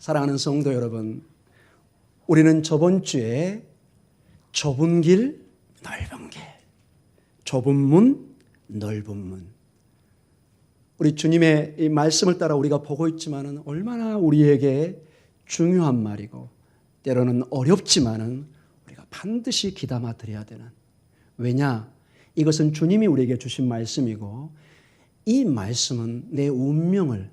사랑하는 성도 여러분, 우리는 저번 주에 좁은 길, 넓은 길, 좁은 문, 넓은 문, 우리 주님의 이 말씀을 따라 우리가 보고 있지만은 얼마나 우리에게 중요한 말이고 때로는 어렵지만은 우리가 반드시 귀담아 드려야 되는, 왜냐? 이것은 주님이 우리에게 주신 말씀이고 이 말씀은 내 운명을,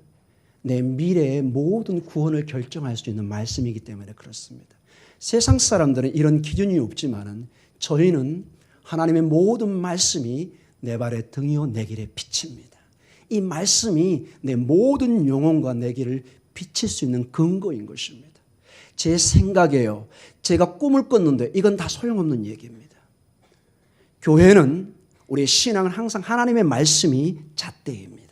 내 미래의 모든 구원을 결정할 수 있는 말씀이기 때문에 그렇습니다. 세상 사람들은 이런 기준이 없지만은 저희는 하나님의 모든 말씀이 내 발의 등이요 내 길의 빛입니다. 이 말씀이 내 모든 영혼과 내 길을 비칠 수 있는 근거인 것입니다. 제 생각에요, 제가 꿈을 꿨는데 이건 다 소용없는 얘기입니다. 교회는 우리의 신앙은 항상 하나님의 말씀이 잣대입니다.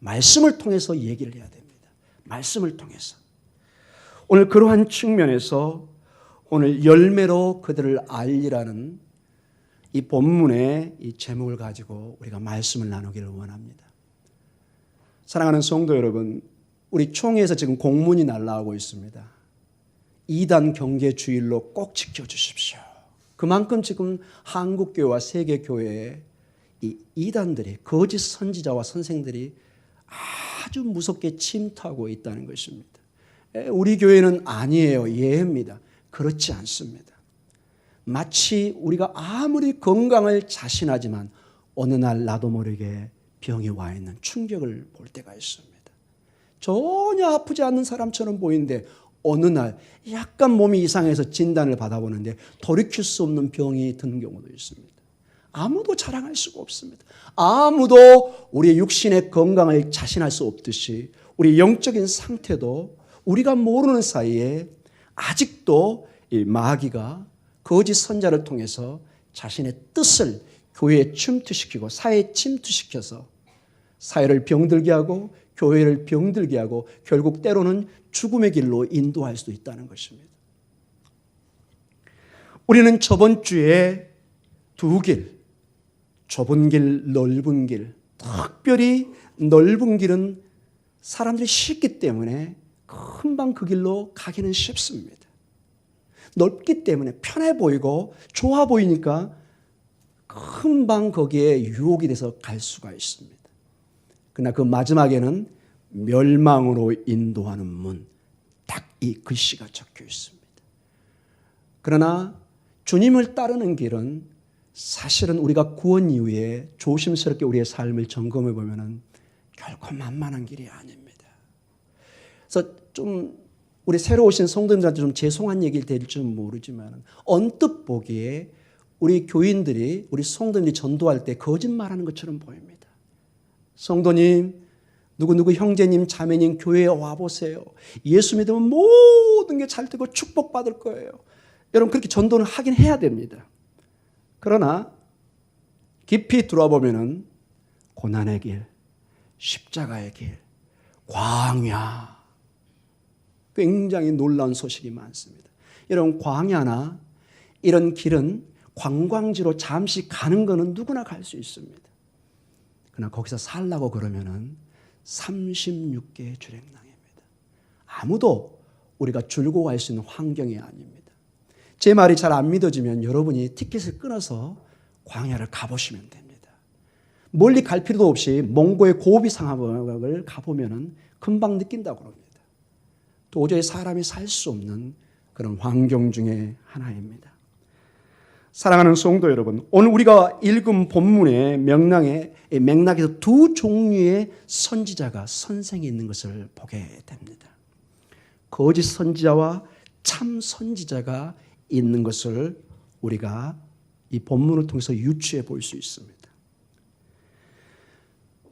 말씀을 통해서 얘기를 해야 됩니다. 말씀을 통해서. 오늘 그러한 측면에서 오늘 열매로 그들을 알리라는 이 본문의 이 제목을 가지고 우리가 말씀을 나누기를 원합니다. 사랑하는 성도 여러분, 우리 총회에서 지금 공문이 날라오고 있습니다. 2단 경계 주일로 꼭 지켜주십시오. 그만큼 지금 한국교회와 세계교회에 이 이단들이, 거짓 선지자와 선생들이 아주 무섭게 침투하고 있다는 것입니다. 우리 교회는 아니에요, 예입니다. 그렇지 않습니다. 마치 우리가 아무리 건강을 자신하지만 어느 날 나도 모르게 병이 와 있는 충격을 볼 때가 있습니다. 전혀 아프지 않는 사람처럼 보이는데 어느 날 약간 몸이 이상해서 진단을 받아보는데 돌이킬 수 없는 병이 드는 경우도 있습니다. 아무도 자랑할 수가 없습니다. 아무도 우리의 육신의 건강을 자신할 수 없듯이 우리 영적인 상태도 우리가 모르는 사이에 아직도 이 마귀가 거짓 선자를 통해서 자신의 뜻을 교회에 침투시키고 사회에 침투시켜서 사회를 병들게 하고 교회를 병들게 하고 결국 때로는 죽음의 길로 인도할 수도 있다는 것입니다. 우리는 저번 주에 두 길, 좁은 길, 넓은 길, 특별히 넓은 길은 사람들이 쉽기 때문에 금방 그 길로 가기는 쉽습니다. 넓기 때문에 편해 보이고 좋아 보이니까 금방 거기에 유혹이 돼서 갈 수가 있습니다. 그러나 그 마지막에는 멸망으로 인도하는 문, 딱 이 글씨가 적혀 있습니다. 그러나 주님을 따르는 길은 사실은 우리가 구원 이후에 조심스럽게 우리의 삶을 점검해 보면은 결코 만만한 길이 아닙니다. 그래서 좀 우리 새로 오신 성도님들한테 좀 죄송한 얘기를 드릴지 모르지만 언뜻 보기에 우리 교인들이, 우리 성도님들이 전도할 때 거짓말하는 것처럼 보입니다. 성도님, 누구누구 형제님, 자매님 교회에 와보세요. 예수 믿으면 모든 게 잘 되고 축복받을 거예요. 여러분 그렇게 전도는 하긴 해야 됩니다. 그러나 깊이 들어와 보면은 고난의 길, 십자가의 길, 광야, 굉장히 놀라운 소식이 많습니다. 여러분 광야나 이런 길은 관광지로 잠시 가는 거는 누구나 갈 수 있습니다. 그러나 거기서 살라고 그러면은 36개의 주랭랑입니다. 아무도 우리가 줄고 갈 수 있는 환경이 아닙니다. 제 말이 잘 안 믿어지면 여러분이 티켓을 끊어서 광야를 가보시면 됩니다. 멀리 갈 필요도 없이 몽고의 고비 상하을 가보면 금방 느낀다고 합니다. 도저히 사람이 살 수 없는 그런 환경 중에 하나입니다. 사랑하는 성도 여러분, 오늘 우리가 읽은 본문의 맥락에서 두 종류의 선지자가, 선생이 있는 것을 보게 됩니다. 거짓 선지자와 참 선지자가 있는 것을 우리가 이 본문을 통해서 유추해 볼 수 있습니다.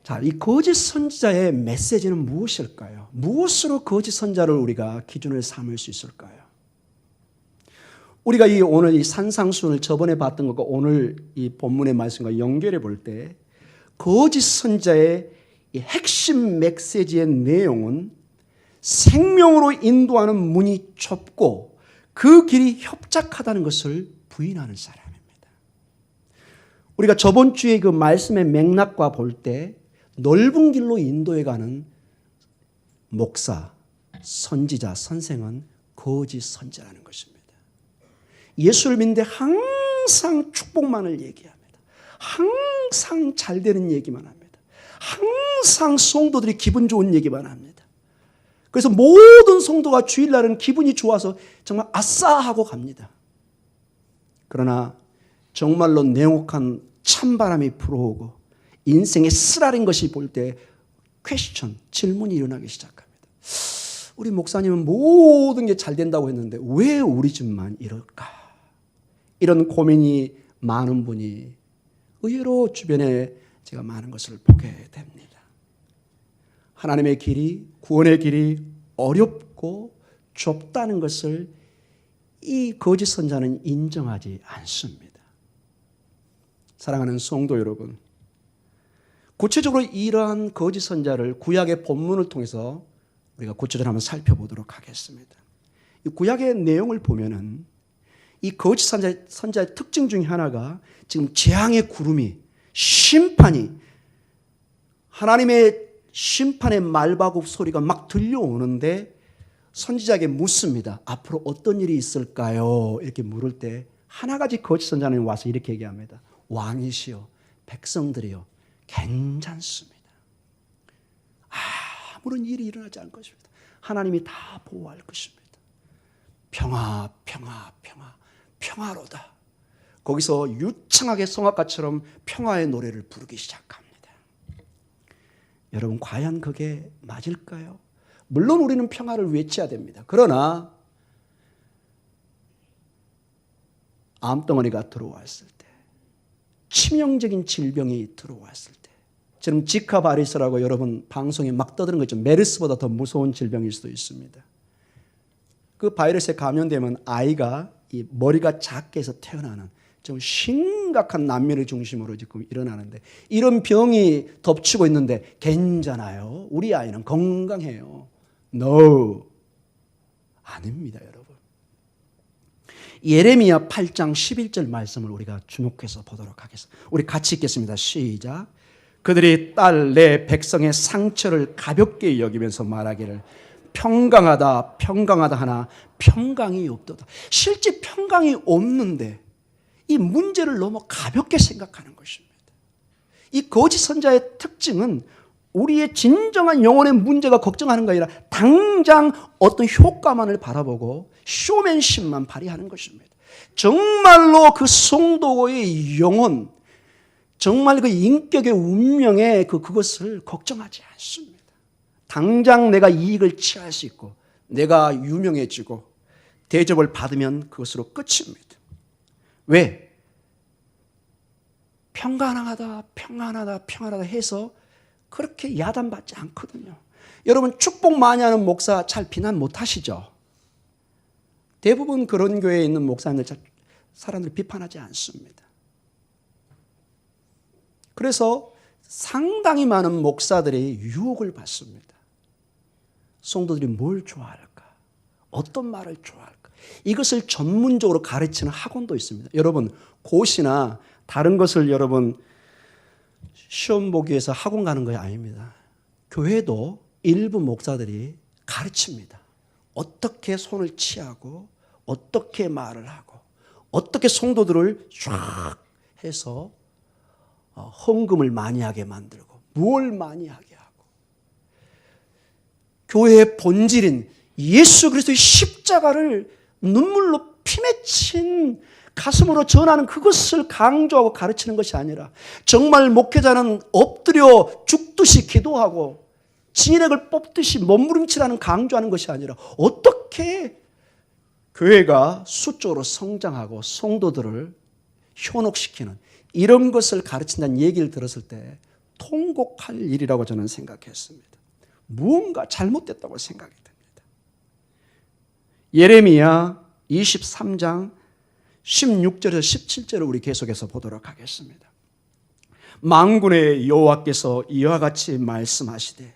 자, 이 거짓 선지자의 메시지는 무엇일까요? 무엇으로 거짓 선지자를 우리가 기준을 삼을 수 있을까요? 우리가 오늘 이 산상수훈을 저번에 봤던 것과 오늘 이 본문의 말씀과 연결해 볼 때 거짓 선지자의 이 핵심 메시지의 내용은 생명으로 인도하는 문이 좁고 그 길이 협착하다는 것을 부인하는 사람입니다. 우리가 저번 주에 그 말씀의 맥락과 볼 때 넓은 길로 인도해 가는 목사, 선지자, 선생은 거짓 선지자라는 것입니다. 예수를 믿는데 항상 축복만을 얘기합니다. 항상 잘 되는 얘기만 합니다. 항상 성도들이 기분 좋은 얘기만 합니다. 그래서 모든 성도가 주일날은 기분이 좋아서 정말 아싸 하고 갑니다. 그러나 정말로 냉혹한 찬바람이 불어오고 인생의 쓰라린 것이 볼 때 질문이 일어나기 시작합니다. 우리 목사님은 모든 게 잘 된다고 했는데 왜 우리 집만 이럴까? 이런 고민이 많은 분이 의외로 주변에 제가 많은 것을 보게 됩니다. 하나님의 길이, 구원의 길이 어렵고 좁다는 것을 이 거짓 선자는 인정하지 않습니다. 사랑하는 성도 여러분, 구체적으로 이러한 거짓 선자를 구약의 본문을 통해서 우리가 구체적으로 한번 살펴보도록 하겠습니다. 이 구약의 내용을 보면은 이 거짓 선자의 특징 중에 하나가 지금 재앙의 구름이, 심판이, 하나님의 심판의 말바굽 소리가 막 들려오는데 선지자에게 묻습니다. 앞으로 어떤 일이 있을까요? 이렇게 물을 때 하나가지 거짓 선자는 와서 이렇게 얘기합니다. 왕이시여, 백성들이여, 괜찮습니다. 아무런 일이 일어나지 않을 것입니다. 하나님이 다 보호할 것입니다. 평화, 평화, 평화, 평화로다. 거기서 유창하게 성악가처럼 평화의 노래를 부르기 시작합니다. 여러분, 과연 그게 맞을까요? 물론 우리는 평화를 외쳐야 됩니다. 그러나 암덩어리가 들어왔을 때, 치명적인 질병이 들어왔을 때, 지금 지카 바이러스라고 여러분 방송에 막 떠드는 거 있죠. 메르스보다 더 무서운 질병일 수도 있습니다. 그 바이러스에 감염되면 아이가 이 머리가 작게 해서 태어나는 좀 심각한 난민을 중심으로 지금 일어나는데, 이런 병이 덮치고 있는데 괜찮아요? 우리 아이는 건강해요. No. 아닙니다, 여러분. 예레미야 8장 11절 말씀을 우리가 주목해서 보도록 하겠습니다. 우리 같이 읽겠습니다. 시작. 그들이 딸 내 백성의 상처를 가볍게 여기면서 말하기를 평강하다 평강하다 하나 평강이 없도다. 실제 평강이 없는데 이 문제를 너무 가볍게 생각하는 것입니다. 이 거짓 선자의 특징은 우리의 진정한 영혼의 문제가 걱정하는 게 아니라 당장 어떤 효과만을 바라보고 쇼맨십만 발휘하는 것입니다. 정말로 그 성도의 영혼, 정말 그 인격의 운명에 그것을 걱정하지 않습니다. 당장 내가 이익을 취할 수 있고 내가 유명해지고 대접을 받으면 그것으로 끝입니다. 왜? 평안하다 평안하다 평안하다 해서 그렇게 야단받지 않거든요. 여러분, 축복 많이 하는 목사 잘 비난 못 하시죠? 대부분 그런 교회에 있는 목사님들 사람들이 비판하지 않습니다. 그래서 상당히 많은 목사들이 유혹을 받습니다. 성도들이 뭘 좋아할까? 어떤 말을 좋아할까? 이것을 전문적으로 가르치는 학원도 있습니다. 여러분, 고시나 다른 것을 여러분 시험 보기 위해서 학원 가는 거 아닙니다. 교회도 일부 목사들이 가르칩니다. 어떻게 손을 취하고 어떻게 말을 하고 어떻게 성도들을 쫙 해서 헌금을 많이 하게 만들고 무엇을 많이 하게 하고, 교회의 본질인 예수 그리스도의 십자가를 눈물로 피맺힌 가슴으로 전하는 그것을 강조하고 가르치는 것이 아니라, 정말 목회자는 엎드려 죽듯이 기도하고 진액을 뽑듯이 몸부림치라는 강조하는 것이 아니라 어떻게 교회가 수적으로 성장하고 성도들을 현혹시키는 이런 것을 가르친다는 얘기를 들었을 때 통곡할 일이라고 저는 생각했습니다. 무언가 잘못됐다고 생각이 됩니다. 예레미야 23장 16절에서 17절을 우리 계속해서 보도록 하겠습니다. 만군의 여호와께서 이와 같이 말씀하시되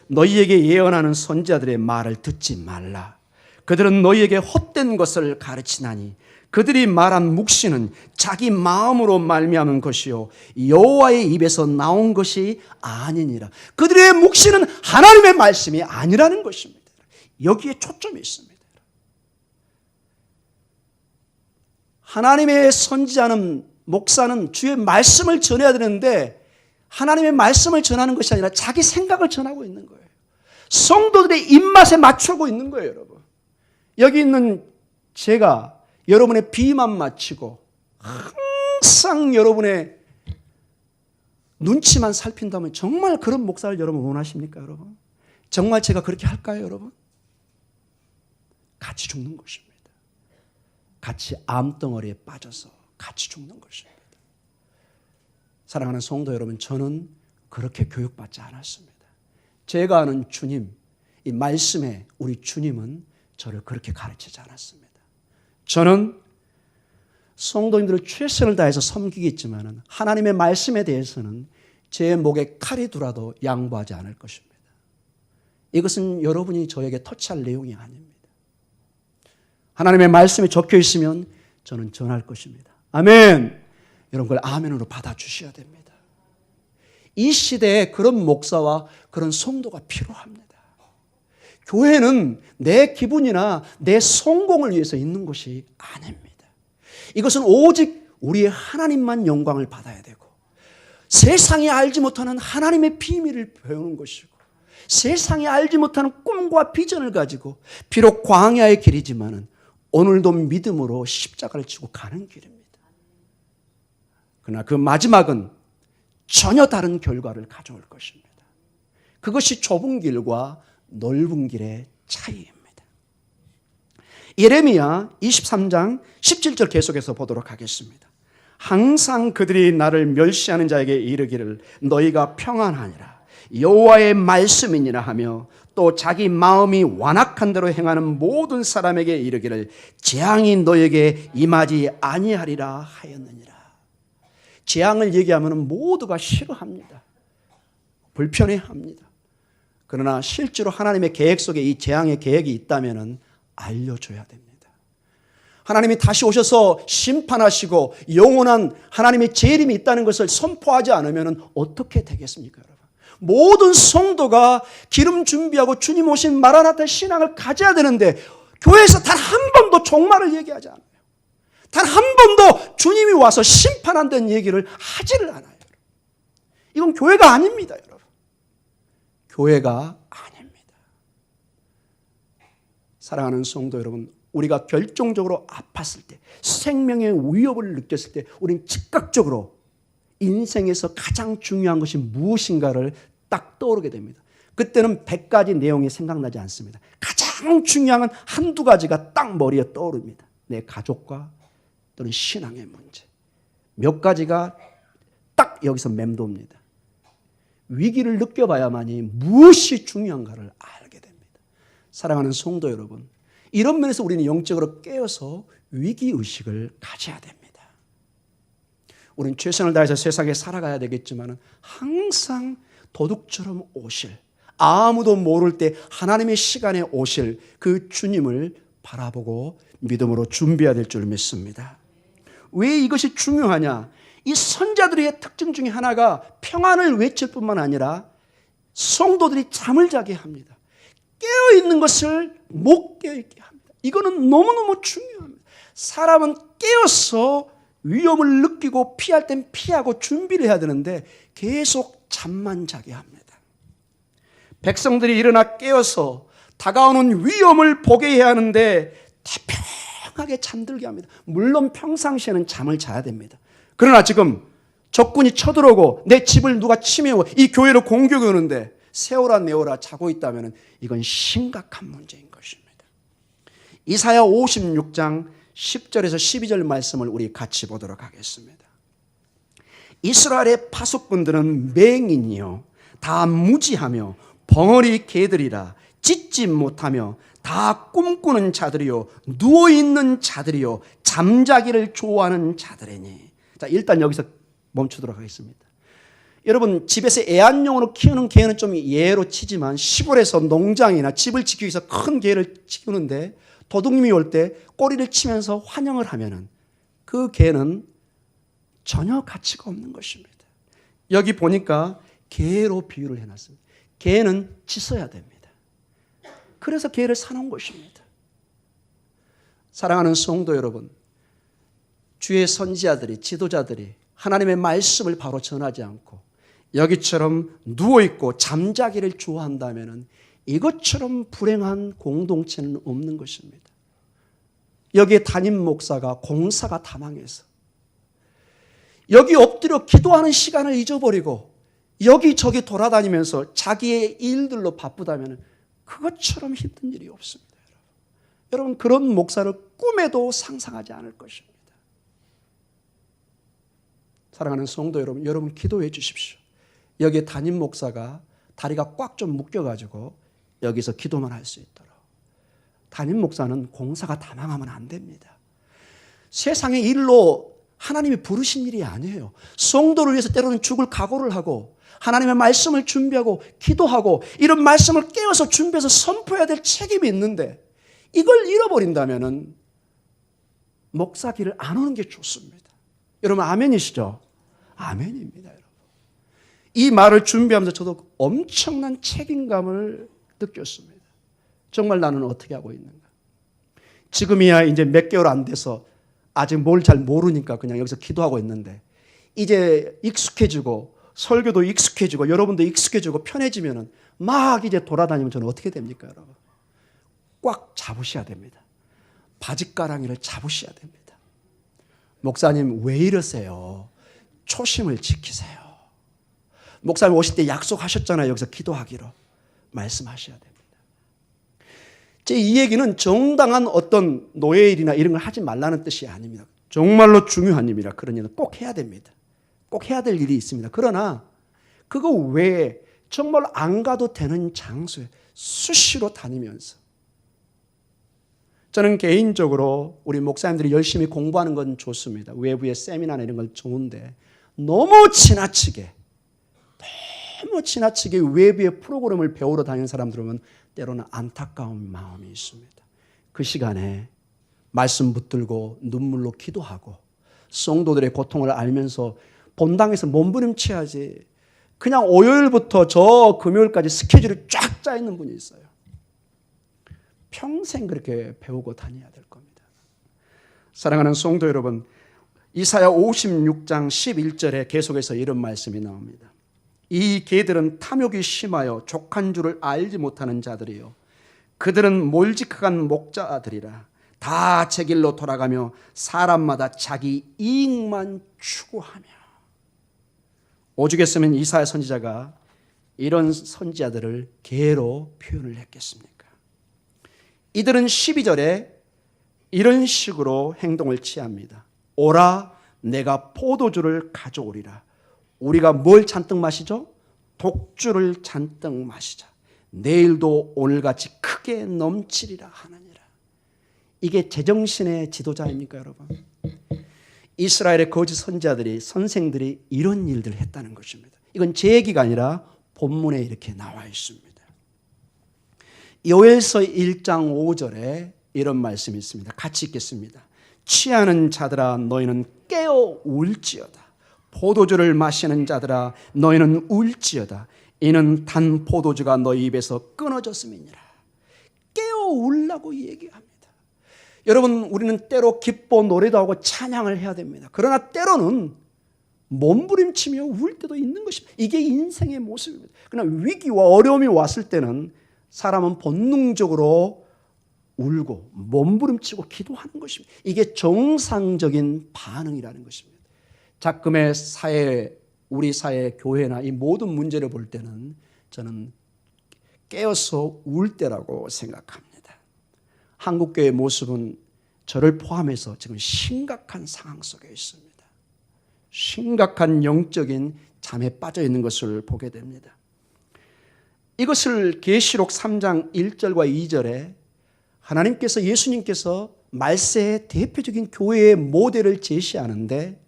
너희에게 예언하는 선지자들의 말을 듣지 말라. 그들은 너희에게 헛된 것을 가르치나니 그들이 말한 묵시는 자기 마음으로 말미암은 것이요 여호와의 입에서 나온 것이 아니니라. 그들의 묵시는 하나님의 말씀이 아니라는 것입니다. 여기에 초점이 있습니다. 하나님의 선지자는, 목사는 주의 말씀을 전해야 되는데 하나님의 말씀을 전하는 것이 아니라 자기 생각을 전하고 있는 거예요. 성도들의 입맛에 맞추고 있는 거예요, 여러분. 여기 있는 제가 여러분의 비만 맞추고 항상 여러분의 눈치만 살핀다면 정말 그런 목사를 여러분 원하십니까, 여러분? 정말 제가 그렇게 할까요, 여러분? 같이 죽는 것입니다. 같이 암덩어리에 빠져서 같이 죽는 것입니다. 사랑하는 성도 여러분, 저는 그렇게 교육받지 않았습니다. 제가 아는 주님, 이 말씀에 우리 주님은 저를 그렇게 가르치지 않았습니다. 저는 성도님들을 최선을 다해서 섬기겠지만 하나님의 말씀에 대해서는 제 목에 칼이 두라도 양보하지 않을 것입니다. 이것은 여러분이 저에게 터치할 내용이 아닙니다. 하나님의 말씀에 적혀 있으면 저는 전할 것입니다. 아멘. 이런 걸 아멘으로 받아주셔야 됩니다. 이 시대에 그런 목사와 그런 성도가 필요합니다. 교회는 내 기분이나 내 성공을 위해서 있는 것이 아닙니다. 이것은 오직 우리의 하나님만 영광을 받아야 되고 세상이 알지 못하는 하나님의 비밀을 배우는 것이고 세상이 알지 못하는 꿈과 비전을 가지고 비록 광야의 길이지만은 오늘도 믿음으로 십자가를 지고 가는 길입니다. 그러나 그 마지막은 전혀 다른 결과를 가져올 것입니다. 그것이 좁은 길과 넓은 길의 차이입니다. 예레미야 23장 17절 계속해서 보도록 하겠습니다. 항상 그들이 나를 멸시하는 자에게 이르기를 너희가 평안하니라 여호와의 말씀이니라 하며 또 자기 마음이 완악한 대로 행하는 모든 사람에게 이르기를 재앙이 너에게 임하지 아니하리라 하였느니라. 재앙을 얘기하면 모두가 싫어합니다. 불편해합니다. 그러나 실제로 하나님의 계획 속에 이 재앙의 계획이 있다면 알려줘야 됩니다. 하나님이 다시 오셔서 심판하시고 영원한 하나님의 재림이 있다는 것을 선포하지 않으면 어떻게 되겠습니까, 여러분? 모든 성도가 기름 준비하고 주님 오신 마라나타 신앙을 가져야 되는데 교회에서 단 한 번도 종말을 얘기하지 않아요. 단 한 번도 주님이 와서 심판한다는 얘기를 하지를 않아요. 이건 교회가 아닙니다, 여러분. 교회가 아닙니다. 사랑하는 성도 여러분, 우리가 결정적으로 아팠을 때, 생명의 위협을 느꼈을 때 우리는 즉각적으로 인생에서 가장 중요한 것이 무엇인가를 딱 떠오르게 됩니다. 그때는 100가지 내용이 생각나지 않습니다. 가장 중요한 한두 가지가 딱 머리에 떠오릅니다. 내 가족과 또는 신앙의 문제. 몇 가지가 딱 여기서 맴돕니다. 위기를 느껴봐야만이 무엇이 중요한가를 알게 됩니다. 사랑하는 성도 여러분, 이런 면에서 우리는 영적으로 깨어서 위기의식을 가져야 됩니다. 우리는 최선을 다해서 세상에 살아가야 되겠지만 항상 도둑처럼 오실, 아무도 모를 때 하나님의 시간에 오실 그 주님을 바라보고 믿음으로 준비해야 될 줄 믿습니다. 왜 이것이 중요하냐? 이 선자들의 특징 중에 하나가 평안을 외칠 뿐만 아니라 성도들이 잠을 자게 합니다. 깨어있는 것을 못 깨어있게 합니다. 이거는 너무너무 중요합니다. 사람은 깨어서 위험을 느끼고 피할 땐 피하고 준비를 해야 되는데 계속 잠만 자게 합니다. 백성들이 일어나 깨어서 다가오는 위험을 보게 해야 하는데 태평하게 잠들게 합니다. 물론 평상시에는 잠을 자야 됩니다. 그러나 지금 적군이 쳐들어오고 내 집을 누가 침해오고 이 교회를 공격해 오는데 세워라 내워라 자고 있다면 이건 심각한 문제인 것입니다. 이사야 56장 10절에서 12절 말씀을 우리 같이 보도록 하겠습니다. 이스라엘의 파수꾼들은 맹인이요 다 무지하며 벙어리 개들이라 짖지 못하며 다 꿈꾸는 자들이요 누워있는 자들이요 잠자기를 좋아하는 자들이니. 자, 일단 여기서 멈추도록 하겠습니다. 여러분, 집에서 애완용으로 키우는 개는 좀 예로 치지만 시골에서 농장이나 집을 지키기 위해서 큰 개를 키우는데 도둑님이 올 때 꼬리를 치면서 환영을 하면은 그 개는 전혀 가치가 없는 것입니다. 여기 보니까 개로 비유를 해놨습니다. 개는 짖어야 됩니다. 그래서 교회를 사놓은 것입니다. 사랑하는 성도 여러분, 주의 선지자들이, 지도자들이 하나님의 말씀을 바로 전하지 않고 여기처럼 누워있고 잠자기를 좋아한다면 이것처럼 불행한 공동체는 없는 것입니다. 여기에 담임 목사가 공사가 다망해서 여기 엎드려 기도하는 시간을 잊어버리고 여기저기 돌아다니면서 자기의 일들로 바쁘다면 그것처럼 힘든 일이 없습니다. 여러분, 그런 목사를 꿈에도 상상하지 않을 것입니다. 사랑하는 성도 여러분, 여러분 기도해 주십시오. 여기에 담임 목사가 다리가 꽉 좀 묶여가지고 여기서 기도만 할 수 있도록. 담임 목사는 공사가 다망하면 안 됩니다. 세상의 일로 하나님이 부르신 일이 아니에요. 성도를 위해서 때로는 죽을 각오를 하고 하나님의 말씀을 준비하고 기도하고 이런 말씀을 깨워서 준비해서 선포해야 될 책임이 있는데 이걸 잃어버린다면 목사 길을 안 오는 게 좋습니다. 여러분 아멘이시죠? 아멘입니다. 여러분. 이 말을 준비하면서 저도 엄청난 책임감을 느꼈습니다. 정말 나는 어떻게 하고 있는가? 지금이야 이제 몇 개월 안 돼서 아직 뭘 잘 모르니까 그냥 여기서 기도하고 있는데 이제 익숙해지고 설교도 익숙해지고 여러분도 익숙해지고 편해지면은 막 이제 돌아다니면 저는 어떻게 됩니까, 여러분? 꽉 잡으셔야 됩니다. 바짓가랑이를 잡으셔야 됩니다. 목사님 왜 이러세요? 초심을 지키세요. 목사님 오실 때 약속하셨잖아요. 여기서 기도하기로. 말씀하셔야 됩니다. 제 이 얘기는 정당한 어떤 노예일이나 이런 걸 하지 말라는 뜻이 아닙니다. 정말로 중요한 일이라 그런 일은 꼭 해야 됩니다. 꼭 해야 될 일이 있습니다. 그러나 그거 외에 정말 안 가도 되는 장소에 수시로 다니면서 저는 개인적으로 우리 목사님들이 열심히 공부하는 건 좋습니다. 외부의 세미나나 이런 건 좋은데 너무 지나치게 외부의 프로그램을 배우러 다니는 사람들은 때로는 안타까운 마음이 있습니다. 그 시간에 말씀 붙들고 눈물로 기도하고 성도들의 고통을 알면서 본당에서 몸부림쳐야지 그냥 월요일부터 저 금요일까지 스케줄이 쫙 짜 있는 분이 있어요. 평생 그렇게 배우고 다녀야 될 겁니다. 사랑하는 성도 여러분, 이사야 56장 11절에 계속해서 이런 말씀이 나옵니다. 이 개들은 탐욕이 심하여 족한 줄을 알지 못하는 자들이요 그들은 몰직한 목자들이라 다 제 길로 돌아가며 사람마다 자기 이익만 추구하며. 오죽했으면 이사야 선지자가 이런 선지자들을 개로 표현을 했겠습니까? 이들은 12절에 이런 식으로 행동을 취합니다. 오라 내가 포도주를 가져오리라. 우리가 뭘 잔뜩 마시죠? 독주를 잔뜩 마시자. 내일도 오늘같이 크게 넘치리라 하느니라. 이게 제정신의 지도자입니까, 여러분? 이스라엘의 거짓 선지자들이, 선생들이 이런 일들을 했다는 것입니다. 이건 제 얘기가 아니라 본문에 이렇게 나와 있습니다. 요엘서 1장 5절에 이런 말씀이 있습니다. 같이 읽겠습니다. 취하는 자들아 너희는 깨어 울지어다. 포도주를 마시는 자들아 너희는 울지어다. 이는 단 포도주가 너희 입에서 끊어졌음이니라. 깨어 울라고 얘기합니다. 여러분, 우리는 때로 기뻐 노래도 하고 찬양을 해야 됩니다. 그러나 때로는 몸부림치며 울 때도 있는 것입니다. 이게 인생의 모습입니다. 그러나 위기와 어려움이 왔을 때는 사람은 본능적으로 울고 몸부림치고 기도하는 것입니다. 이게 정상적인 반응이라는 것입니다. 작금의 사회, 우리 사회, 교회나 이 모든 문제를 볼 때는 저는 깨어서 울 때라고 생각합니다. 한국교회의 모습은 저를 포함해서 지금 심각한 상황 속에 있습니다. 심각한 영적인 잠에 빠져 있는 것을 보게 됩니다. 이것을 계시록 3장 1절과 2절에 하나님께서, 예수님께서 말세의 대표적인 교회의 모델을 제시하는데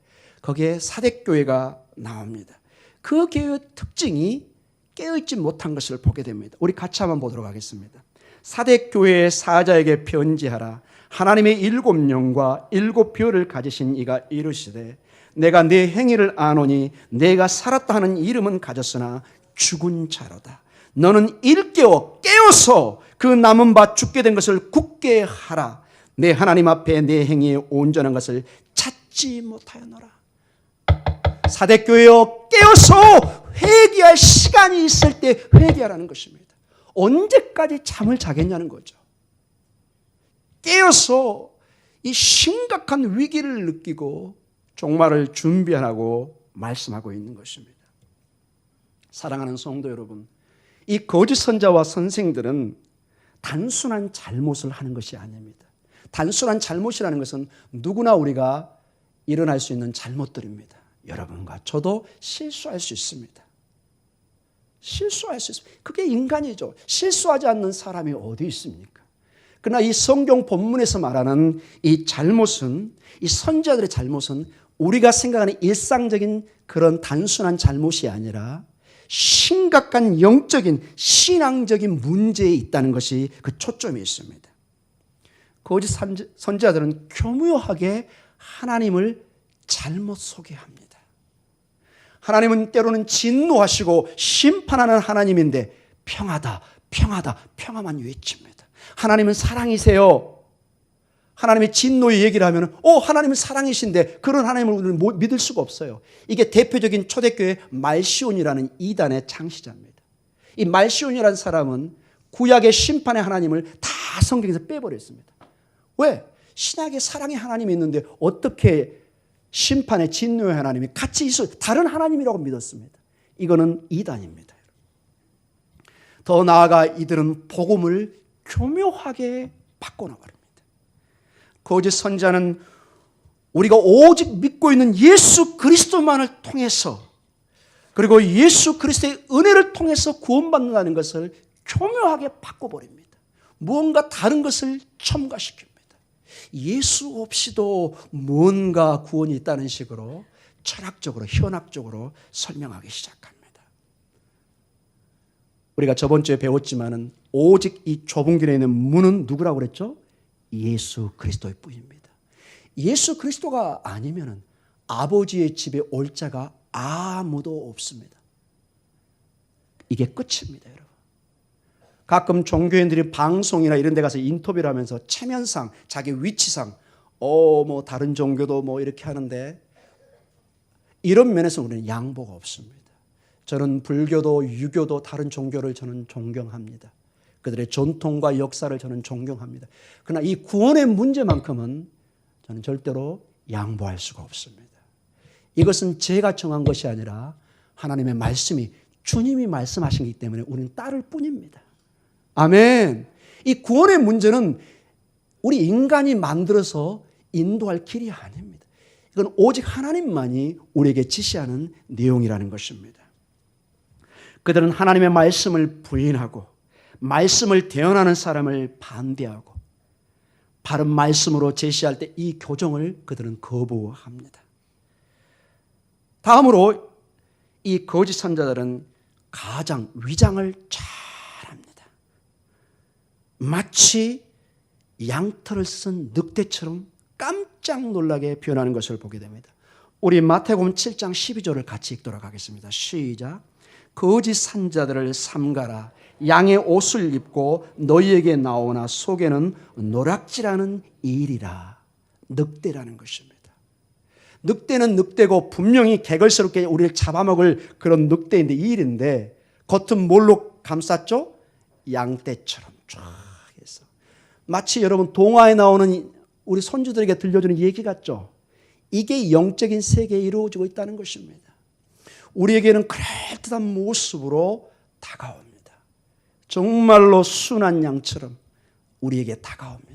거기에 사대교회가 나옵니다. 그 교회의 특징이 깨어있지 못한 것을 보게 됩니다. 우리 같이 한번 보도록 하겠습니다. 사대교회의 사자에게 편지하라. 하나님의 7영과 7별을 가지신 이가 이르시되 내가 네 행위를 아노니 내가 살았다 하는 이름은 가졌으나 죽은 자로다. 너는 일깨워 깨어서 그 남은 바 죽게 된 것을 굳게 하라. 내 하나님 앞에 내 행위에 온전한 것을 찾지 못하였노라. 사대교회여 깨어서 회개할 시간이 있을 때 회개하라는 것입니다. 언제까지 잠을 자겠냐는 거죠. 깨어서 이 심각한 위기를 느끼고 종말을 준비하라고 말씀하고 있는 것입니다. 사랑하는 성도 여러분, 이 거짓 선자와 선생들은 단순한 잘못을 하는 것이 아닙니다. 단순한 잘못이라는 것은 누구나 우리가 일어날 수 있는 잘못들입니다. 여러분과 저도 실수할 수 있습니다. 실수할 수 있습니다. 그게 인간이죠. 실수하지 않는 사람이 어디 있습니까? 그러나 이 성경 본문에서 말하는 이 잘못은, 이 선지자들의 잘못은 우리가 생각하는 일상적인 그런 단순한 잘못이 아니라 심각한 영적인 신앙적인 문제에 있다는 것이 그 초점이 있습니다. 거짓 선지자들은 교묘하게 하나님을 잘못 소개합니다. 하나님은 때로는 진노하시고 심판하는 하나님인데 평화다, 평화다, 평화만 외칩니다. 하나님은 사랑이세요. 하나님의 진노의 얘기를 하면 하나님은 사랑이신데 그런 하나님을 우리는 믿을 수가 없어요. 이게 대표적인 초대교회 말시온이라는 이단의 창시자입니다. 이 말시온이라는 사람은 구약의 심판의 하나님을 다 성경에서 빼버렸습니다. 왜? 신약에 사랑의 하나님이 있는데 어떻게 심판의 진노의 하나님이 같이 있어 다른 하나님이라고 믿었습니다. 이거는 이단입니다. 더 나아가 이들은 복음을 교묘하게 바꿔놔버립니다. 거짓 선자는 우리가 오직 믿고 있는 예수 그리스도만을 통해서 그리고 예수 그리스도의 은혜를 통해서 구원받는다는 것을 교묘하게 바꿔버립니다. 무언가 다른 것을 첨가시킵니다. 예수 없이도 뭔가 구원이 있다는 식으로 철학적으로 현학적으로 설명하기 시작합니다. 우리가 저번 주에 배웠지만은 오직 이 좁은 길에 있는 문은 누구라고 그랬죠? 예수 그리스도의 뿐입니다. 예수 그리스도가 아니면은 아버지의 집에 올 자가 아무도 없습니다. 이게 끝입니다, 여러분. 가끔 종교인들이 방송이나 이런 데 가서 인터뷰를 하면서 체면상, 자기 위치상, 다른 종교도 이렇게 하는데 이런 면에서 우리는 양보가 없습니다. 저는 불교도, 유교도 다른 종교를 저는 존경합니다. 그들의 전통과 역사를 저는 존경합니다. 그러나 이 구원의 문제만큼은 저는 절대로 양보할 수가 없습니다. 이것은 제가 정한 것이 아니라 하나님의 말씀이 주님이 말씀하신 거기 때문에 우리는 따를 뿐입니다. 아멘. 이 구원의 문제는 우리 인간이 만들어서 인도할 길이 아닙니다. 이건 오직 하나님만이 우리에게 지시하는 내용이라는 것입니다. 그들은 하나님의 말씀을 부인하고 말씀을 대언하는 사람을 반대하고 바른 말씀으로 제시할 때 이 교정을 그들은 거부합니다. 다음으로 이 거짓 선자들은 가장 위장을 잘합니다. 마치 양털을 쓴 늑대처럼 깜짝 놀라게 표현하는 것을 보게 됩니다. 우리 마태복음 7장 12절을 같이 읽도록 하겠습니다. 시작. 거짓 선자들을 삼가라. 양의 옷을 입고 너희에게 나오나 속에는 노략질하는 일이라. 늑대라는 것입니다. 늑대는 늑대고 분명히 개걸스럽게 우리를 잡아먹을 그런 늑대인데 이 일인데 겉은 뭘로 감쌌죠? 양떼처럼 쫙 해서 마치 여러분 동화에 나오는 우리 손주들에게 들려주는 얘기 같죠? 이게 영적인 세계에 이루어지고 있다는 것입니다. 우리에게는 그럴듯한 모습으로 다가옵니다. 정말로 순한 양처럼 우리에게 다가옵니다.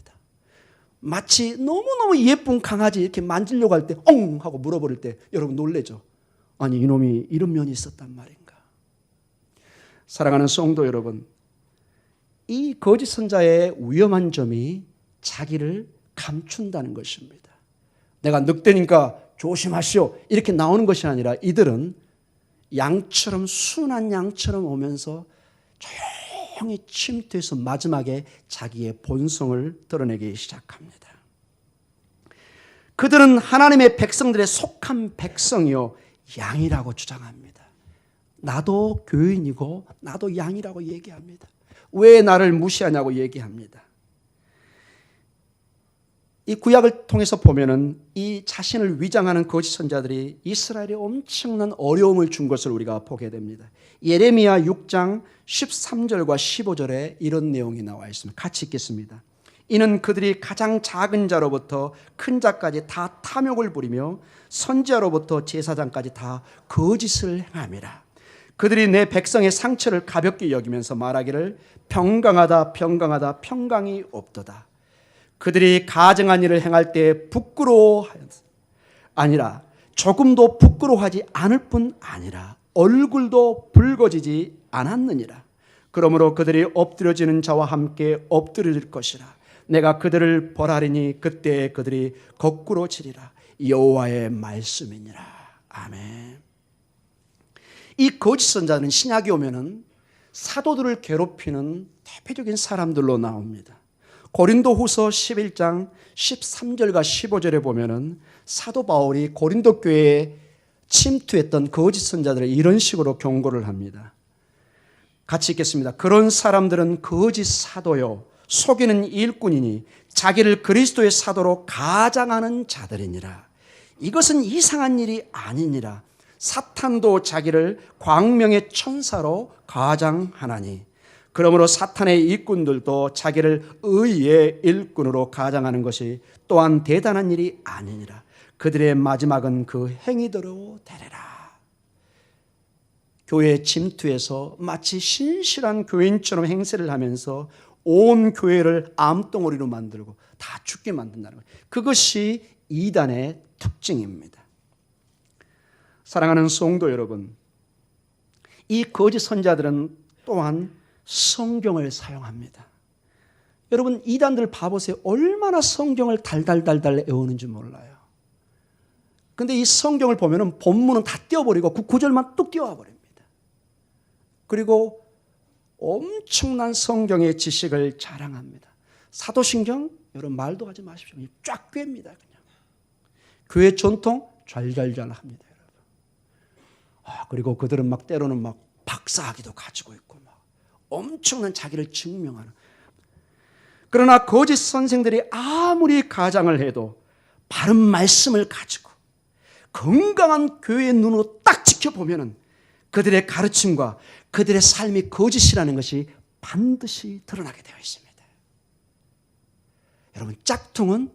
마치 너무너무 예쁜 강아지 이렇게 만지려고 할 때 엉 하고 물어버릴 때 여러분 놀라죠? 아니 이놈이 이런 면이 있었단 말인가? 사랑하는 성도 여러분, 이 거짓 선자의 위험한 점이 자기를 감춘다는 것입니다. 내가 늑대니까 조심하시오 이렇게 나오는 것이 아니라 이들은 양처럼 순한 양처럼 오면서 조용히 침투해서 마지막에 자기의 본성을 드러내기 시작합니다. 그들은 하나님의 백성들의 속한 백성이요 양이라고 주장합니다. 나도 교인이고 나도 양이라고 얘기합니다. 왜 나를 무시하냐고 얘기합니다. 이 구약을 통해서 보면은 이 자신을 위장하는 거짓 선자들이 이스라엘에 엄청난 어려움을 준 것을 우리가 보게 됩니다. 예레미야 6장 13절과 15절에 이런 내용이 나와 있습니다. 같이 읽겠습니다. 이는 그들이 가장 작은 자로부터 큰 자까지 다 탐욕을 부리며 선지자로부터 제사장까지 다 거짓을 행함이라. 그들이 내 백성의 상처를 가볍게 여기면서 말하기를 평강하다 평강하다 평강이 없도다. 그들이 가증한 일을 행할 때 부끄러워하였어. 아니라 조금도 부끄러워하지 않을 뿐 아니라 얼굴도 붉어지지 않았느니라. 그러므로 그들이 엎드려지는 자와 함께 엎드려질 것이라. 내가 그들을 벌하리니 그때 그들이 거꾸로 치리라. 여호와의 말씀이니라. 아멘. 이 거짓 선자는 신약에 오면은 사도들을 괴롭히는 대표적인 사람들로 나옵니다. 고린도후서 11장 13절과 15절에 보면은 사도 바울이 고린도 교회에 침투했던 거짓 선자들을 이런 식으로 경고를 합니다. 같이 읽겠습니다. 그런 사람들은 거짓 사도요 속이는 일꾼이니 자기를 그리스도의 사도로 가장하는 자들이니라. 이것은 이상한 일이 아니니라. 사탄도 자기를 광명의 천사로 가장하나니 그러므로 사탄의 일꾼들도 자기를 의의 일꾼으로 가장하는 것이 또한 대단한 일이 아니니라. 그들의 마지막은 그 행위대로 되리라. 교회에 침투해서 마치 신실한 교인처럼 행세를 하면서 온 교회를 암덩어리로 만들고 다 죽게 만든다는 거예요. 그것이 이단의 특징입니다. 사랑하는 성도 여러분, 이 거짓 선자들은 또한 성경을 사용합니다. 여러분 이단들 봐보세요. 얼마나 성경을 달달달달 외우는지 몰라요. 근데 이 성경을 보면은 본문은 다 띄워버리고 그 구절만 뚝 띄워버립니다. 그리고 엄청난 성경의 지식을 자랑합니다. 사도신경 여러분 말도 하지 마십시오. 쫙 꿰입니다. 그냥 교회 전통 잘잘잘 합니다. 여러분. 그리고 그들은 막 때로는 막 박사학위도 가지고 있고 막 엄청난 자기를 증명하는. 그러나 거짓 선생들이 아무리 가장을 해도 바른 말씀을 가지고 건강한 교회의 눈으로 딱 지켜보면은 그들의 가르침과 그들의 삶이 거짓이라는 것이 반드시 드러나게 되어 있습니다. 여러분 짝퉁은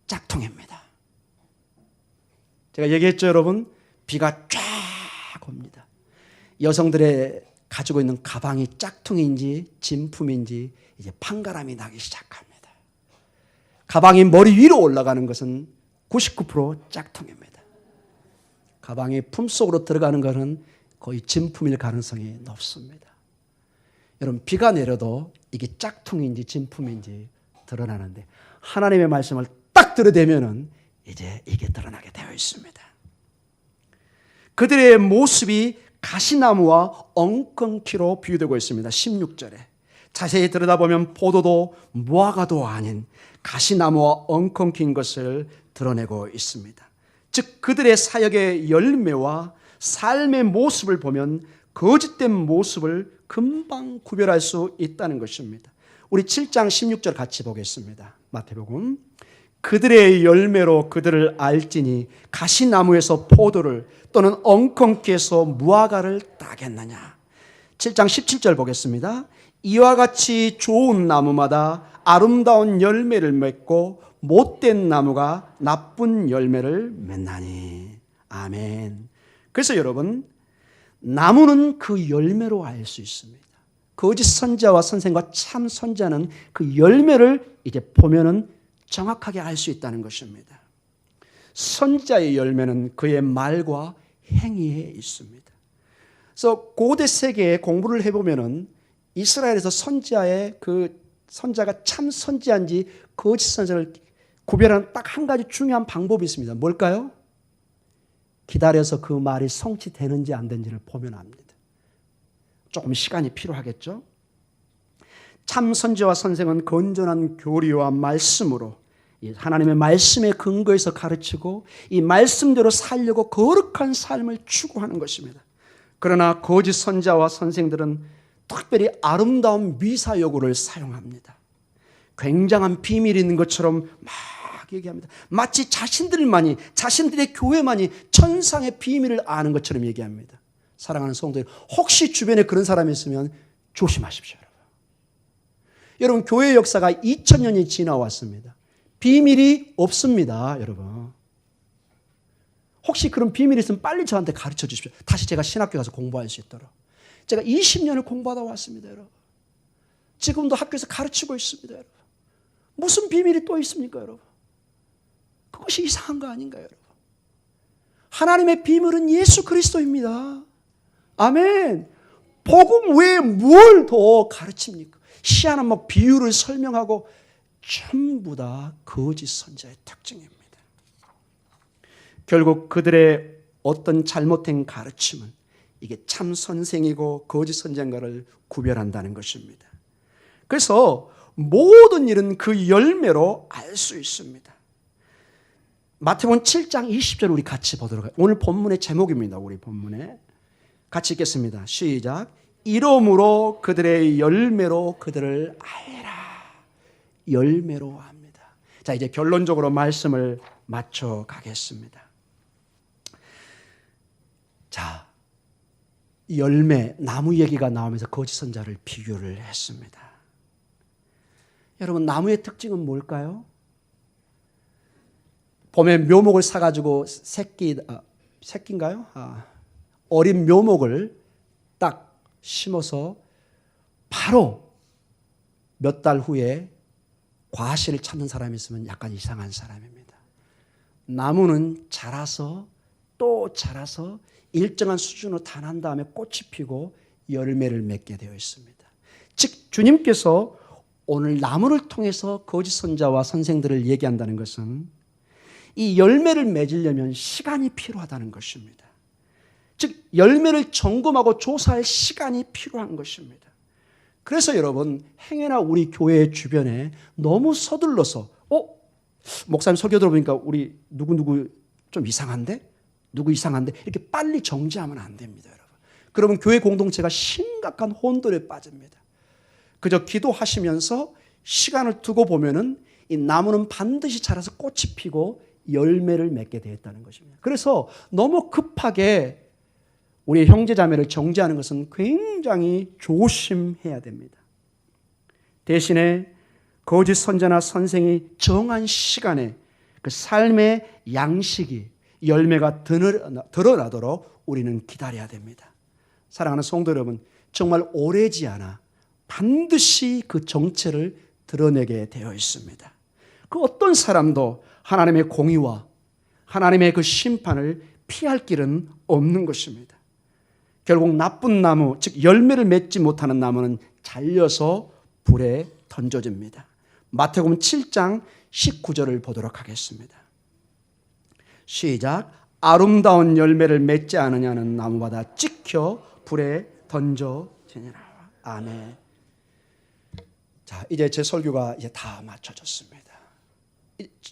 짝퉁입니다. 제가 얘기했죠 여러분. 비가 쫙 옵니다. 여성들의 가지고 있는 가방이 짝퉁인지 진품인지 이제 판가름이 나기 시작합니다. 가방이 머리 위로 올라가는 것은 99% 짝퉁입니다. 가방이 품속으로 들어가는 것은 거의 진품일 가능성이 높습니다. 여러분 비가 내려도 이게 짝퉁인지 진품인지 드러나는데 하나님의 말씀을 딱 들여대면은 이제 이게 드러나게 되어 있습니다. 그들의 모습이 가시나무와 엉겅퀴로 비유되고 있습니다. 16절에 자세히 들여다보면 포도도 무화과도 아닌 가시나무와 엉겅퀴인 것을 드러내고 있습니다. 즉 그들의 사역의 열매와 삶의 모습을 보면 거짓된 모습을 금방 구별할 수 있다는 것입니다. 우리 7장 16절 같이 보겠습니다. 마태복음. 그들의 열매로 그들을 알지니 가시나무에서 포도를 또는 엉겅퀴에서 무화과를 따겠느냐. 7장 17절 보겠습니다. 이와 같이 좋은 나무마다 아름다운 열매를 맺고 못된 나무가 나쁜 열매를 맺나니. 아멘. 그래서 여러분 나무는 그 열매로 알 수 있습니다. 거짓 선자와 선생과 참 선자는 그 열매를 이제 보면은 정확하게 알 수 있다는 것입니다. 선자의 열매는 그의 말과 행위에 있습니다. 그래서 고대 세계에 공부를 해보면은 이스라엘에서 선자가 참 선지한지 거짓 선자를 구별하는 딱 한 가지 중요한 방법이 있습니다. 뭘까요? 기다려서 그 말이 성취되는지 안 되는지를 보면 압니다. 조금 시간이 필요하겠죠? 참 선지와 선생은 건전한 교리와 말씀으로 하나님의 말씀에 근거해서 가르치고 이 말씀대로 살려고 거룩한 삶을 추구하는 것입니다. 그러나 거짓 선자와 선생들은 특별히 아름다운 미사여구를 사용합니다. 굉장한 비밀이 있는 것처럼 막 얘기합니다. 마치 자신들의 교회만이 천상의 비밀을 아는 것처럼 얘기합니다. 사랑하는 성도들, 혹시 주변에 그런 사람이 있으면 조심하십시오. 여러분, 교회 역사가 2000년이 지나왔습니다. 비밀이 없습니다, 여러분. 혹시 그런 비밀이 있으면 빨리 저한테 가르쳐 주십시오. 다시 제가 신학교 가서 공부할 수 있도록. 제가 20년을 공부하다 왔습니다, 여러분. 지금도 학교에서 가르치고 있습니다, 여러분. 무슨 비밀이 또 있습니까, 여러분? 그것이 이상한 거 아닌가요, 여러분? 하나님의 비밀은 예수 그리스도입니다. 아멘. 복음 외에 뭘 더 가르칩니까? 희한한 막 비유를 설명하고 전부 다 거짓 선자의 특징입니다. 결국 그들의 어떤 잘못된 가르침은 이게 참 선생이고 거짓 선자인가를 구별한다는 것입니다. 그래서 모든 일은 그 열매로 알 수 있습니다. 마태복음 7장 20절 우리 같이 보도록 해요. 오늘 본문의 제목입니다. 우리 본문에 같이 읽겠습니다. 시작. 이러므로 그들의 열매로 그들을 알라. 열매로 합니다. 자, 이제 결론적으로 말씀을 맞춰 가겠습니다. 자, 열매, 나무 얘기가 나오면서 거짓 선자를 비교를 했습니다. 여러분, 나무의 특징은 뭘까요? 봄에 묘목을 사가지고 새끼인가요? 어린 묘목을 딱 심어서 바로 몇 달 후에 과실을 찾는 사람이 있으면 약간 이상한 사람입니다. 나무는 자라서 또 자라서 일정한 수준으로 단한 다음에 꽃이 피고 열매를 맺게 되어 있습니다. 즉 주님께서 오늘 나무를 통해서 거짓 선자와 선생들을 얘기한다는 것은 이 열매를 맺으려면 시간이 필요하다는 것입니다. 즉 열매를 점검하고 조사할 시간이 필요한 것입니다. 그래서 여러분, 행여나 우리 교회 주변에 너무 서둘러서 목사님 설교 들어보니까 우리 누구 좀 이상한데? 누구 이상한데? 이렇게 빨리 정지하면 안 됩니다, 여러분. 그러면 교회 공동체가 심각한 혼돈에 빠집니다. 그저 기도하시면서 시간을 두고 보면은 이 나무는 반드시 자라서 꽃이 피고 열매를 맺게 되었다는 것입니다. 그래서 너무 급하게 우리 형제자매를 정죄하는 것은 굉장히 조심해야 됩니다. 대신에 거짓 선자나 선생이 정한 시간에 그 삶의 양식이 열매가 드러나도록 우리는 기다려야 됩니다. 사랑하는 성도 여러분, 정말 오래지 않아 반드시 그 정체를 드러내게 되어 있습니다. 그 어떤 사람도 하나님의 공의와 하나님의 그 심판을 피할 길은 없는 것입니다. 결국 나쁜 나무, 즉 열매를 맺지 못하는 나무는 잘려서 불에 던져집니다. 마태복음 7장 19절을 보도록 하겠습니다. 시작. 아름다운 열매를 맺지 않으냐는 나무마다 찍혀 불에 던져지니라. 아멘. 자, 이제 제 설교가 이제 다 맞춰졌습니다.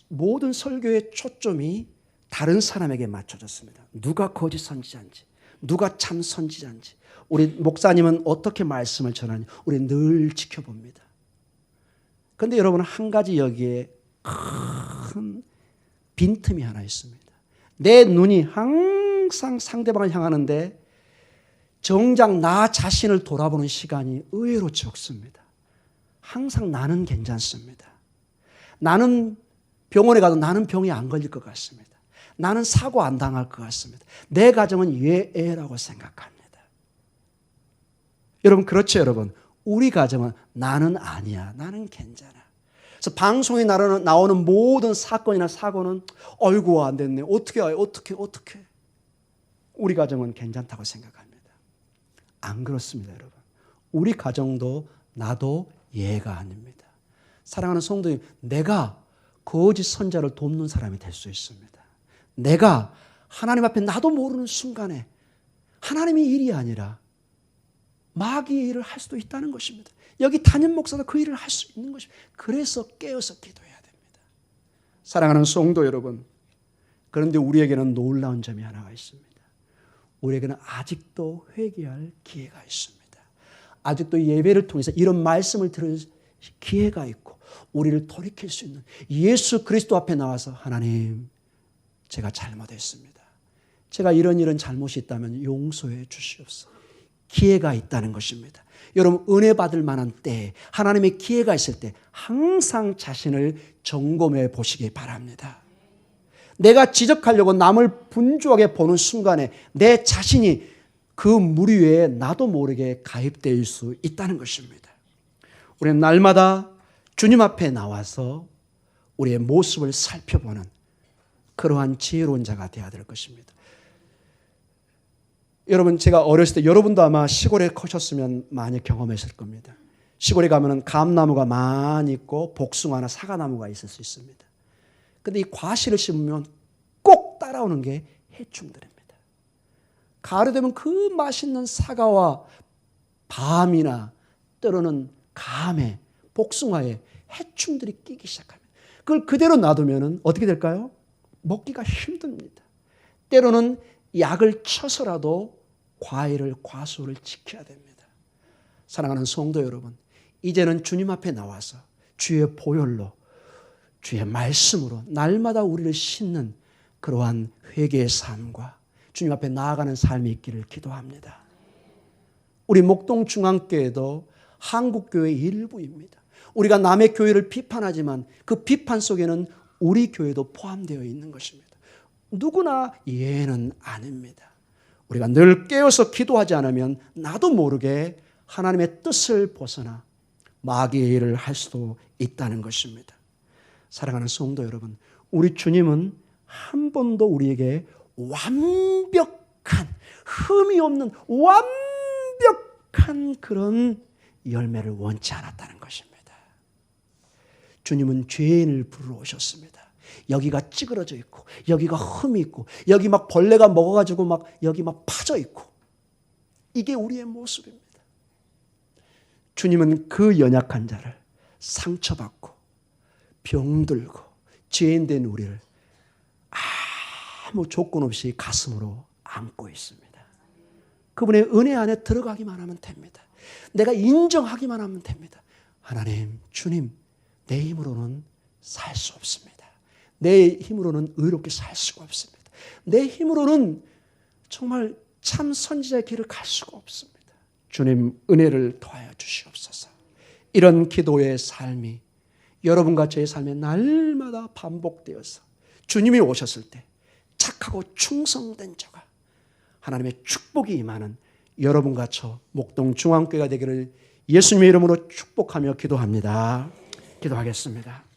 모든 설교의 초점이 다른 사람에게 맞춰졌습니다. 누가 거짓 선지자인지, 누가 참 선지자인지, 우리 목사님은 어떻게 말씀을 전하는지 우리 늘 지켜봅니다. 그런데 여러분, 한 가지 여기에 큰 빈틈이 하나 있습니다. 내 눈이 항상 상대방을 향하는데 정작 나 자신을 돌아보는 시간이 의외로 적습니다. 항상 나는 괜찮습니다. 나는 병원에 가도 나는 병이 안 걸릴 것 같습니다. 나는 사고 안 당할 것 같습니다. 내 가정은 예애라고 생각합니다. 여러분, 그렇죠, 여러분. 우리 가정은 나는 아니야. 나는 괜찮아. 그래서 방송에 나오는 모든 사건이나 사고는 어이구 안 됐네. 어떻게. 우리 가정은 괜찮다고 생각합니다. 안 그렇습니다, 여러분. 우리 가정도 나도 예가 아닙니다. 사랑하는 성도님, 내가 거짓 선자를 돕는 사람이 될 수 있습니다. 내가 하나님 앞에 나도 모르는 순간에 하나님의 일이 아니라 마귀의 일을 할 수도 있다는 것입니다. 여기 담임 목사도 그 일을 할 수 있는 것입니다. 그래서 깨어서 기도해야 됩니다. 사랑하는 성도 여러분, 그런데 우리에게는 놀라운 점이 하나가 있습니다. 우리에게는 아직도 회개할 기회가 있습니다. 아직도 예배를 통해서 이런 말씀을 들을 기회가 있고 우리를 돌이킬 수 있는 예수 그리스도 앞에 나와서 하나님, 제가 잘못했습니다. 제가 이런 잘못이 있다면 용서해 주시옵소서. 기회가 있다는 것입니다. 여러분, 은혜 받을 만한 때에 하나님의 기회가 있을 때 항상 자신을 점검해 보시기 바랍니다. 내가 지적하려고 남을 분주하게 보는 순간에 내 자신이 그 무리 위에 나도 모르게 가입될 수 있다는 것입니다. 우리는 날마다 주님 앞에 나와서 우리의 모습을 살펴보는 그러한 지혜로운 자가 되어야 될 것입니다. 여러분, 제가 어렸을 때 여러분도 아마 시골에 커셨으면 많이 경험했을 겁니다. 시골에 가면은 감나무가 많이 있고 복숭아나 사과나무가 있을 수 있습니다. 근데 이 과실을 심으면 꼭 따라오는 게 해충들입니다. 가을이 되면 그 맛있는 사과와 밤이나 때로는 감에 복숭아에 해충들이 끼기 시작합니다. 그걸 그대로 놔두면 어떻게 될까요? 먹기가 힘듭니다. 때로는 약을 쳐서라도 과수를 지켜야 됩니다. 사랑하는 성도 여러분, 이제는 주님 앞에 나와서 주의 보혈로, 주의 말씀으로 날마다 우리를 씻는 그러한 회개의 삶과 주님 앞에 나아가는 삶이 있기를 기도합니다. 우리 목동중앙교회도 한국교회의 일부입니다. 우리가 남의 교회를 비판하지만 그 비판 속에는 우리 교회도 포함되어 있는 것입니다. 누구나 예는 아닙니다. 우리가 늘 깨어서 기도하지 않으면 나도 모르게 하나님의 뜻을 벗어나 마귀의 일을 할 수도 있다는 것입니다. 사랑하는 성도 여러분, 우리 주님은 한 번도 우리에게 완벽한, 흠이 없는 완벽한 그런 열매를 원치 않았다는 것입니다. 주님은 죄인을 부르러 오셨습니다. 여기가 찌그러져 있고 여기가 흠이 있고 여기 막 벌레가 먹어가지고 막 여기 막 파져 있고, 이게 우리의 모습입니다. 주님은 그 연약한 자를 상처받고 병들고 죄인된 우리를 아무 조건 없이 가슴으로 안고 있습니다. 그분의 은혜 안에 들어가기만 하면 됩니다. 내가 인정하기만 하면 됩니다. 하나님, 주님, 내 힘으로는 살 수 없습니다. 내 힘으로는 의롭게 살 수가 없습니다. 내 힘으로는 정말 참 선지자의 길을 갈 수가 없습니다. 주님, 은혜를 더하여 주시옵소서. 이런 기도의 삶이 여러분과 저의 삶에 날마다 반복되어서 주님이 오셨을 때 착하고 충성된 자가 하나님의 축복이 임하는 여러분과 저 목동중앙교회가 되기를 예수님의 이름으로 축복하며 기도합니다. 기도하겠습니다.